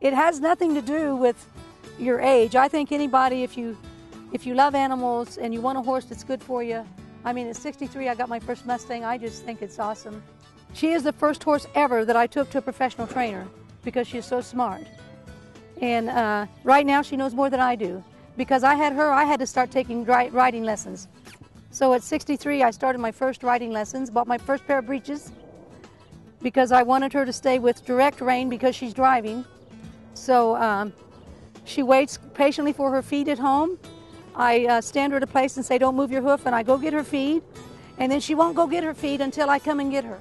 It has nothing to do with your age. I think anybody, if you love animals and you want a horse that's good for you, I mean, at 63, I got my first Mustang. I just think it's awesome. She is the first horse ever that I took to a professional trainer because she's so smart. And right now, she knows more than I do. Because I had her, I had to start taking riding lessons. So at 63, I started my first riding lessons, bought my first pair of breeches because I wanted her to stay with direct rein because she's driving. So she waits patiently for her feed at home. I stand her at a place and say, don't move your hoof, and I go get her feed. And then she won't go get her feed until I come and get her.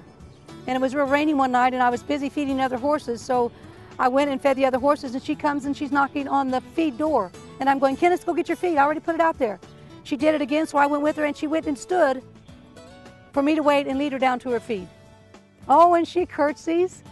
And it was real rainy one night, and I was busy feeding other horses, so I went and fed the other horses, and she comes and she's knocking on the feed door. And I'm going, Kenneth, go get your feed. I already put it out there. She did it again, so I went with her, and she went and stood for me to wait and lead her down to her feed. Oh, and she curtsies,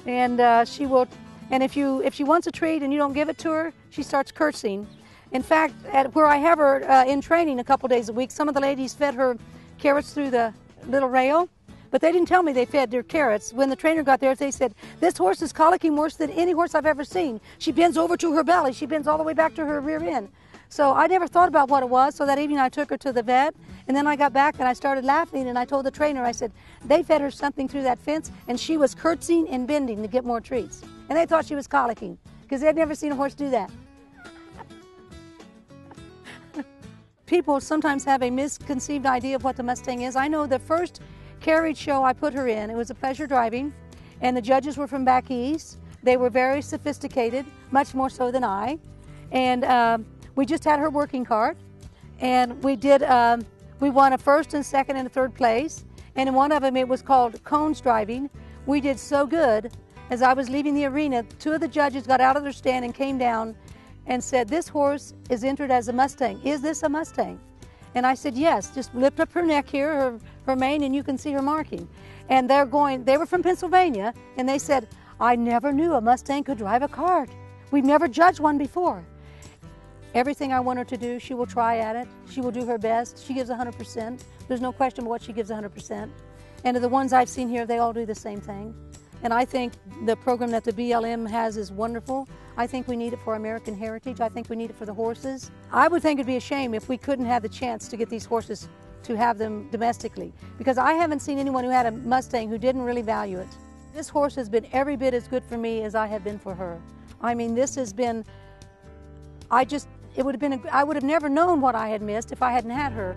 and she will. And if she wants a treat and you don't give it to her, she starts curtsying. In fact, at where I have her in training a couple days a week, some of the ladies fed her carrots through the little rail, but they didn't tell me they fed their carrots. When the trainer got there, they said, this horse is colicking worse than any horse I've ever seen. She bends over to her belly. She bends all the way back to her rear end. So I never thought about what it was, so that evening I took her to the vet, and then I got back and I started laughing, and I told the trainer, I said, they fed her something through that fence, and she was curtsying and bending to get more treats. And they thought she was colicking, because they'd never seen a horse do that. People sometimes have a misconceived idea of what the Mustang is. I know the first carriage show I put her in, it was a pleasure driving, and the judges were from back east. They were very sophisticated, much more so than I. And we just had her working cart, and we won a first and second and a third place. And in one of them, it was called cones driving. We did so good. As I was leaving the arena, two of the judges got out of their stand and came down and said, this horse is entered as a Mustang. Is this a Mustang? And I said, yes. Just lift up her neck here, her mane, and you can see her marking. And they were from Pennsylvania, and they said, I never knew a Mustang could drive a cart. We've never judged one before. Everything I want her to do, she will try at it. She will do her best. She gives 100%. There's no question about what she gives 100%. And of the ones I've seen here, they all do the same thing. And I think the program that the BLM has is wonderful. I think we need it for American heritage. I think we need it for the horses. I would think it'd be a shame if we couldn't have the chance to get these horses to have them domestically, because I haven't seen anyone who had a Mustang who didn't really value it. This horse has been every bit as good for me as I have been for her. I mean, this has been, I would have never known what I had missed if I hadn't had her.